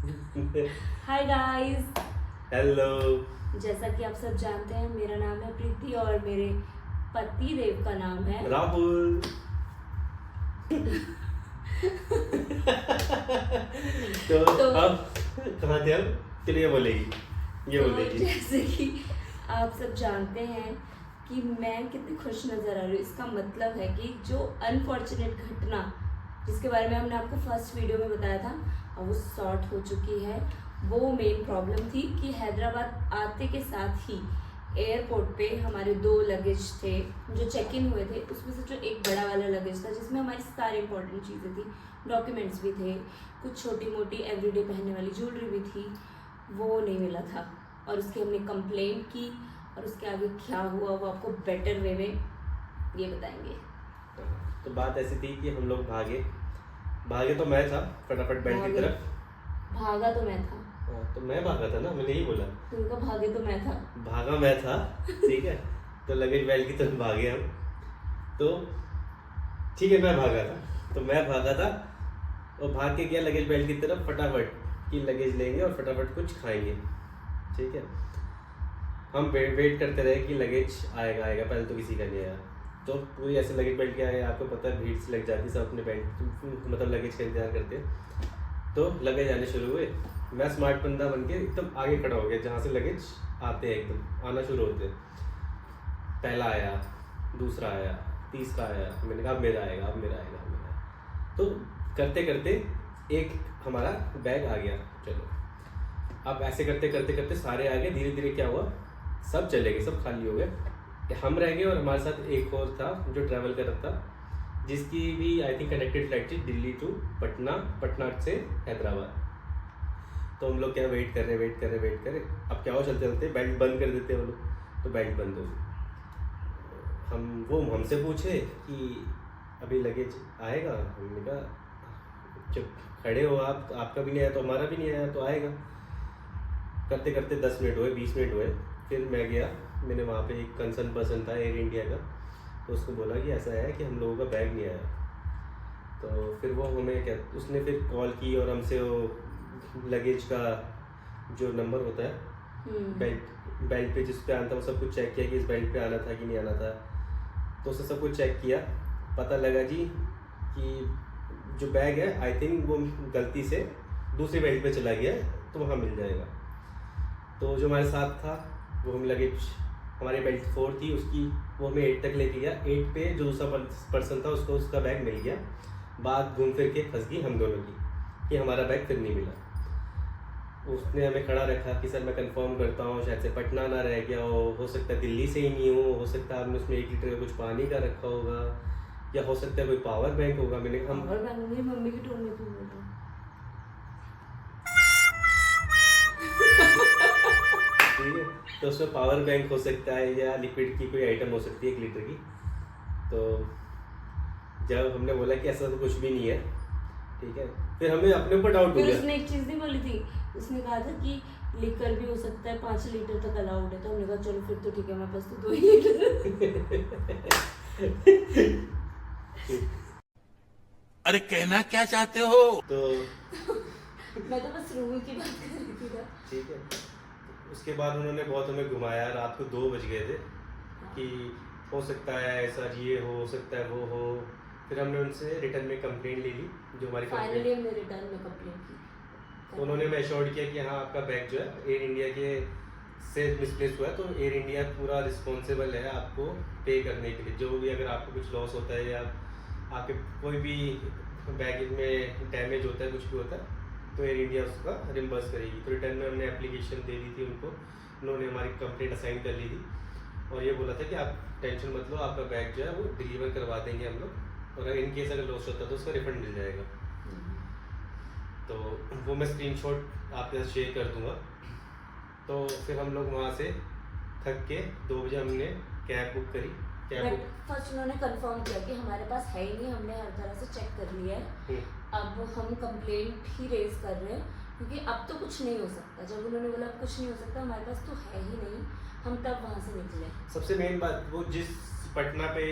Hi guys. Hello. जैसा कि आप सब जानते हैं, मेरा नाम है प्रीति और मेरे पति देव का नाम है राहुल। तो तो अब कहाँ थे हम? चलिए ये बोलेगी। जैसे कि आप सब जानते हैं कि मैं कितनी खुश नज़र आ रही हूँ, इसका मतलब है कि जो अनफॉर्चुनेट घटना जिसके बारे में हमने आपको फर्स्ट वीडियो में बताया था, अब वो सॉर्ट हो चुकी है। वो मेन प्रॉब्लम थी कि हैदराबाद आते के साथ ही एयरपोर्ट पे हमारे 2 लगेज थे जो चेक इन हुए थे। उसमें से जो एक बड़ा वाला लगेज था जिसमें हमारी सारी इंपॉर्टेंट चीज़ें थी, डॉक्यूमेंट्स भी थे, कुछ छोटी मोटी एवरीडे पहनने वाली ज्वेलरी भी थी, वो नहीं मिला था। और उसकी हमने कंप्लेंट की और उसके आगे क्या हुआ वो आपको बेटर वे में ये बताएंगे। तो बात ऐसी थी कि हम लोग भागे तो मैं था फटाफट बेल्ट की तरफ। भागा तो मैं था। तो मैं भागा था ना, मैंने यही बोला। तुमका भागे तो मैं था। भागा मैं था, ठीक है। तो लगेज बेल्ट की तरफ भागे हम। तो ठीक है, मैं भागा था और भाग के गया लगेज बेल्ट की तरफ फटाफट कि लगेज लेंगे और फटाफट कुछ खाएंगे, ठीक है। हम वेट करते रहे कि लगेज आएगा, पहले तो किसी का नहीं आया। तो पूरी ऐसे लगेज बेल्ट के आए, आपको पता है भीड़ से लग जाती, सब अपने बेल्ट मतलब लगेज का इंतजार करते। तो लगेज आने शुरू हुए। मैं स्मार्ट बंदा बन के एकदम आगे खड़ा हो गया जहाँ से लगेज आते हैं, एकदम आना शुरू होते हैं। पहला आया, दूसरा आया, तीसरा आया। मैंने कहा अब मेरा आएगा। तो करते करते एक हमारा बैग आ गया। चलो, अब ऐसे करते करते करते सारे आ गए। धीरे धीरे क्या हुआ, सब चले गए, सब खाली हो गए। हम रह गए और हमारे साथ एक और था जो ट्रैवल कर रहा था, जिसकी भी आई थिंक कनेक्टेड फ्लाइट थी दिल्ली टू पटना, पटना से हैदराबाद। तो हम लोग क्या वेट कर रहे। अब क्या हो, चलते चलते बेल्ट बंद कर देते वो लोग। तो बेल्ट बंद हो गई। वो हमसे पूछे कि अभी लगेज आएगा। हमने कहा जब खड़े हो आप, आपका भी नहीं आया तो हमारा भी नहीं आया, तो आएगा। करते करते 10 मिनट हुए, 20 मिनट हुए। फिर मैं गया, मैंने वहाँ पे एक कंसर्न पर्सन था एयर इंडिया का, तो उसको बोला कि ऐसा है कि हम लोगों का बैग नहीं आया। तो फिर वो हमें उसने फिर कॉल की और हमसे वो लगेज का जो नंबर होता है बेल्ट पे जिस पे आना था, वो सब कुछ चेक किया कि इस बेल्ट पे आना था कि नहीं आना था। तो उसने सब कुछ चेक किया, पता लगा जी कि जो बैग है आई थिंक वो गलती से दूसरी बेल्ट पे चला गया, तो वहाँ मिल जाएगा। तो जो हमारे साथ था वो हम लगेज, हमारी बेल्ट 4 थी उसकी, वो हमें 8 तक लेके गया। 8 पे जो दूसरा पर्सन था उसको उसका बैग मिल गया। बात घूम फिर के फंस गई हम दोनों की कि हमारा बैग फिर नहीं मिला। उसने हमें खड़ा रखा कि सर मैं कंफर्म करता हूँ, शायद से पटना ना रह गया हो सकता है दिल्ली से ही नहीं हो सकता है आपने उसमें 1 लीटर का कुछ पानी का रखा होगा, या हो सकता है कोई पावर बैंक होगा। मैंने कहा पावर बैंक मेरी मम्मी की टोन में क्यों बोल ठीक है, तो उसमें पावर बैंक हो सकता है या लिक्विड की कोई आइटम हो सकती है 1 लीटर की। तो जब हमने बोला कि ऐसा तो कुछ भी नहीं है, ठीक है, फिर हमें अपने ऊपर डाउट हो फिर गया। उसने एक चीज नहीं बोली थी, उसने कहा था कि लिकर भी हो सकता है 5 लीटर तक अलाउड है। तो हमने कहा चलो फिर तो ठीक है, हमारे पास तो 2 लीटर। अरे कहना क्या चाहते हो? तो मैं तो बस रूल की बात कर रही थी ना। ठीक है, उसके बाद उन्होंने बहुत हमें घुमाया। रात को 2 बज गए थे कि हो सकता है ऐसा, ये हो सकता है वो हो। फिर हमने उनसे रिटर्न में कंप्लेंट ले ली, जो हमारी फाइनली हमने रिटर्न में कंप्लेंट की। उन्होंने हमें एश्योर्ड किया कि हाँ आपका बैग जो है एयर इंडिया के से मिसप्लेस हुआ है, तो एयर इंडिया पूरा रिस्पॉन्सिबल है आपको पे करने के लिए। जो भी अगर आपको कुछ लॉस होता है या आपके कोई भी बैगेज में डैमेज होता है, कुछ भी होता है, तो एयर इंडिया उसका रिम्बर्स करेगी। तो रिटर्न में हमने एप्लीकेशन दे दी थी उनको, उन्होंने हमारी कंप्लेंट असाइन कर ली थी और ये बोला था कि आप टेंशन मत लो, आपका बैग जो है वो डिलीवर करवा देंगे हम लोग, और अगर इन केस अगर लॉस होता है तो उसका रिफंड मिल जाएगा। तो वो मैं स्क्रीनशॉट आपके साथ शेयर कर दूंगा। तो फिर हम लोग वहाँ से थक के 2 बजे हमने कैब बुक करी। फर्स्ट उन्होंने कंफर्म किया कि हमारे पास है ही नहीं, हमने हर तरह से चेक कर लिया है, अब हम कंप्लेंट ही रेज कर रहे हैं क्योंकि अब तो कुछ नहीं हो सकता। जब उन्होंने बोला अब कुछ नहीं हो सकता, हमारे पास तो है ही नहीं, हम तब वहाँ से निकले। सबसे मेन बात, वो जिस पटना पे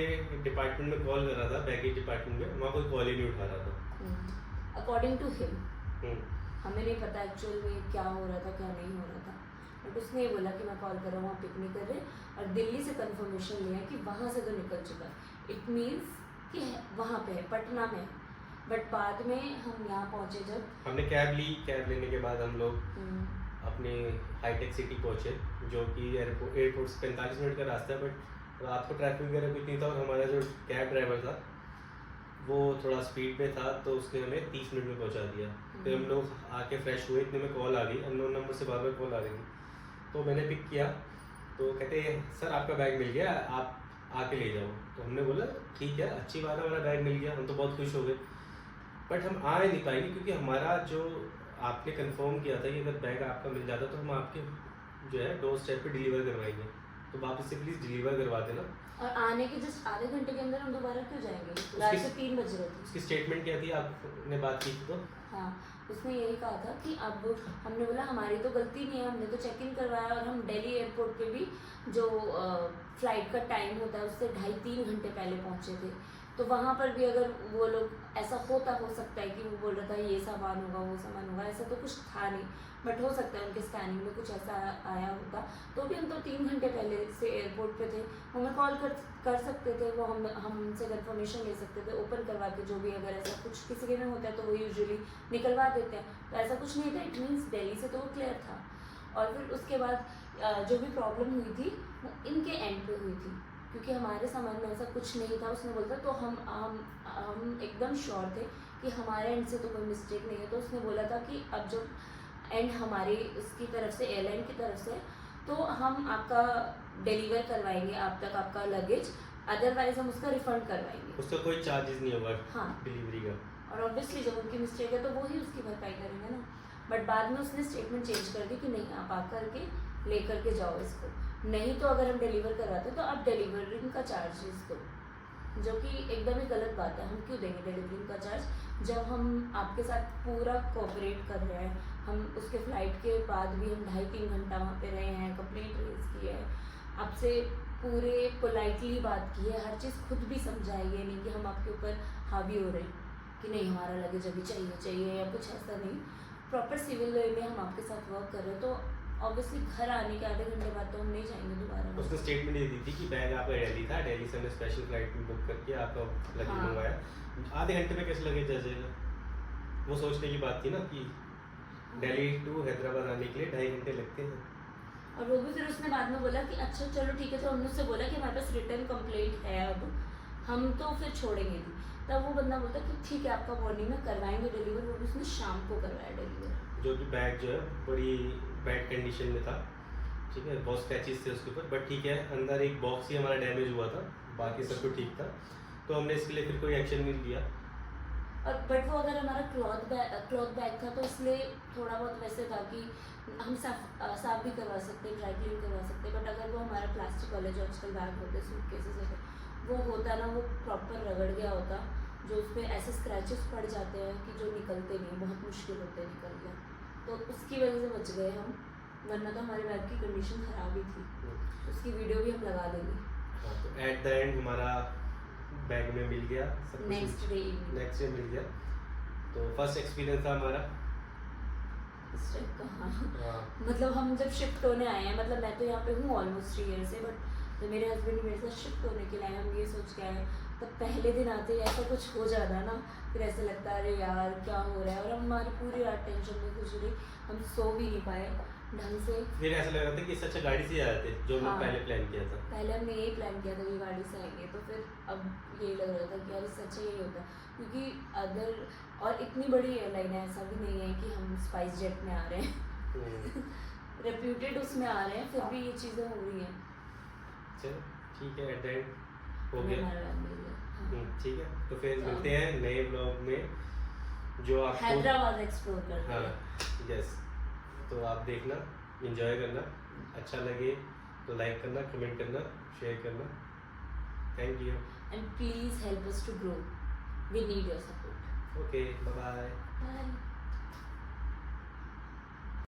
डिपार्टमेंट में कॉल कर रहा था, बैगेज डिपार्टमेंट में, वहाँ कोई कॉल ही नहीं उठा रहा था अकॉर्डिंग टू हिम। हमें नहीं पता एक्चुअल में क्या हो रहा था क्या नहीं हो रहा था। बट उसने ये बोला कि मैं कॉल कर रहा हूँ, वहाँ पिक नहीं कर रहे, और दिल्ली से कंफर्मेशन लिया कि वहाँ से तो निकल चुका है। इट मीन्स कि वहाँ पे है, पटना में है। बट बाद में हम यहाँ पहुँचे जब हमने कैब ली, कैब लेने के बाद हम लोग अपने हाईटेक सिटी पहुँचे, जो कि एयरपोर्ट से 45 मिनट का रास्ता है। बट रात को ट्रैफिक वगैरह कुछ नहीं था, और हमारा जो कैब ड्राइवर था वो थोड़ा स्पीड में था, तो उसने हमें 30 मिनट में पहुँचा दिया। फिर हम लोग आके फ्रेश हुए, इतने में कॉल आ गई, अननोन नंबर से बार बार कॉल आ रही थी। तो मैंने पिक किया, तो कहते सर आपका बैग मिल गया, आप आके ले जाओ। तो हमने बोला ठीक है, अच्छी बात है, हमारा बैग मिल गया, हम तो बहुत खुश हो गए। बट हम आ नहीं पाएंगे, क्योंकि हमारा जो आपने कंफर्म किया था कि अगर बैग आपका मिल जाता तो हम आपके जो है डोर स्टेप पे डिलीवर करवाएंगे, तो वापस से प्लीज़ डिलीवर करवा देना। और आने के जस्ट आधे घंटे के अंदर हम दोबारा क्यों जाएंगे? रात से 3 बज रहे थे। उसकी स्टेटमेंट क्या थी, आपने बात की थी तो? हाँ, उसने यही कहा था कि अब हमने बोला हमारी तो गलती नहीं है, हमने तो चेक इन करवाया, और हम दिल्ली एयरपोर्ट पे भी जो फ्लाइट का टाइम होता है उससे 2.5-3 घंटे पहले पहुँचे थे। तो वहाँ पर भी अगर वो लोग ऐसा हो सकता है कि वो बोल रहा था ये सामान होगा वो सामान होगा, ऐसा तो कुछ था नहीं। बट हो सकता है उनके स्कैनिंग में कुछ ऐसा आया होता, तो भी हम तो 3 घंटे पहले से एयरपोर्ट पे थे, हमें कॉल कर सकते थे, वो हमसे कंफर्मेशन ले सकते थे, ओपन करवा के, जो भी अगर ऐसा कुछ किसी के में होता है तो वो यूजुअली निकलवा देते हैं। तो ऐसा कुछ नहीं था, इट मीन्स दिल्ली से तो वो क्लियर था। और फिर उसके बाद जो भी प्रॉब्लम हुई थी वो इनके एंड पे हुई थी, क्योंकि हमारे सामान में ऐसा कुछ नहीं था। उसने बोला तो हम एकदम श्योर थे कि हमारे एंड से तो कोई मिस्टेक नहीं है। तो उसने बोला था कि अब जब एंड हमारी उसकी तरफ से, एयरलाइन की तरफ से, तो हम आपका डिलीवर करवाएंगे आप तक आपका लगेज, अदरवाइज हम उसका रिफंड करवाएंगे, उसका कोई चार्जेस नहीं होगा। हाँ, डिलीवरी का। और ऑब्वियसली जब उनकी मिस्टेक है तो वो ही उसकी भरपाई करेंगे ना। बट बाद में उसने स्टेटमेंट चेंज कर दी कि नहीं, आप आकर के ले करके जाओ इसको, नहीं तो अगर हम डिलीवर करवाते तो आप डिलीवरिंग का चार्जेस दो, जो कि एकदम ही गलत बात है। हम क्यों देंगे डिलीवरिंग का चार्ज जब हम आपके साथ पूरा कोऑपरेट कर रहे हैं। हम उसके फ़्लाइट के बाद भी हम 2.5-3 घंटा वहाँ पे रहे हैं, कंप्लेंट रेज की है, आपसे पूरे पोलाइटली बात की है, हर चीज़ खुद भी समझाई है, नहीं कि हम आपके ऊपर हावी हो रहे हैं कि नहीं हमारा लगेज अभी चाहिए या कुछ ऐसा नहीं। प्रॉपर सिविल वे में हम आपके साथ वर्क कर रहे हैं, तो ऑब्वियसली घर आने के आधे घंटे बाद तो हम नहीं जाएंगे दोबारा। उसने स्टेटमेंट ये दी थी कि बैग आपका दिल्ली था, दिल्ली से हमने स्पेशल फ्लाइट में बुक करके आपका लगेज मंगवाया। आधे घंटे में कैसे लगेज आ जाएगा? वो सोचने की बात थी ना कि दिल्ली टू हैदराबाद आने के लिए 2.5 घंटे लगते हैं। और वो भी फिर उसने बाद में बोला कि अच्छा चलो ठीक है, तो हमने उससे बोला कि हमारे पास रिटर्न कंप्लेंट है, अब हम तो फिर छोड़ेंगे नहीं। तब वो बंदा बोलता कि ठीक है आपका मॉर्निंग में करवाएंगे डिलीवर, वो भी उसने शाम को करवाया डिलीवर। जो कि बैग जो है बड़ी बैड कंडीशन में था, ठीक है, बहुत स्क्रैचेस थे उसके ऊपर, बट ठीक है, अंदर एक बॉक्स ही हमारा डैमेज हुआ था, बाकी सब कुछ ठीक था, तो हमने इसके लिए फिर कोई एक्शन नहीं लिया। और बट वो अगर हमारा क्लॉथ बैग था तो इसलिए थोड़ा बहुत वैसे था कि हम साफ भी करवा सकते, ड्राई क्लीन करवा सकते। बट अगर वो हमारा प्लास्टिक वाले जो आजकल बैग होते सूटकेसेस होते, वो होता ना, वो प्रॉपर रगड़ गया होता, जो उस पर ऐसे स्क्रैचेस पड़ जाते हैं कि जो निकलते नहीं, बहुत मुश्किल होते हैं निकल गया, तो उसकी वजह से बच गए हम, वरना तो हमारे बैग की कंडीशन ख़राब ही थी। उसकी वीडियो भी हम लगा देंगे। तो एट द एंड हमारा बैग में मिल गया सब कुछ, नेक्स्ट डे मिल गया। तो फर्स्ट एक्सपीरियंस था हमारा इस टाइप का। हाँ, हाँ। मतलब हम जब शिफ्ट होने आए हैं, मतलब मैं तो यहाँ पे हूँ ऑलमोस्ट 3 ईयर से, बट तो मेरे हस्बैंड मेरे साथ शिफ्ट होने के लिए हम ये सोच के आए, तो पहले दिन आते ही ऐसा कुछ हो जाता ना, फिर ऐसे लगता है अरे यार क्या हो रहा है, और हमारी पूरी रात टेंशन में गुजरी, हम सो भी नहीं पाए ढंग से। फिर ऐसा लग रहा था कि इससे अच्छा गाड़ी से ही आ जाते, जो हमने पहले प्लान किया था। पहले हमने यही प्लान किया था कि गाड़ी से आएंगे, तो फिर अब यही लग रहा था कि यार इससे अच्छा यही होता, क्योंकि अगर और इतनी बड़ी एयरलाइन है, ऐसा भी नहीं है कि हम स्पाइस जेट में आ रहे हैं रेप्यूटेड उसमें आ रहे हैं, फिर भी ये चीज़ें हो रही हैं। चलो ठीक है, एट द एंड हो गया। हाँ। ठीक है, तो फिर मिलते हैं नए ब्लॉग में, जो आपको हैदराबाद एक्सप्लोर करते हैं। हाँ यस, तो आप देखना, एंजॉय करना, अच्छा लगे तो लाइक करना, कमेंट करना, शेयर करना। Thank you and please help us to grow, we need your support. Okay, bye bye. Bye.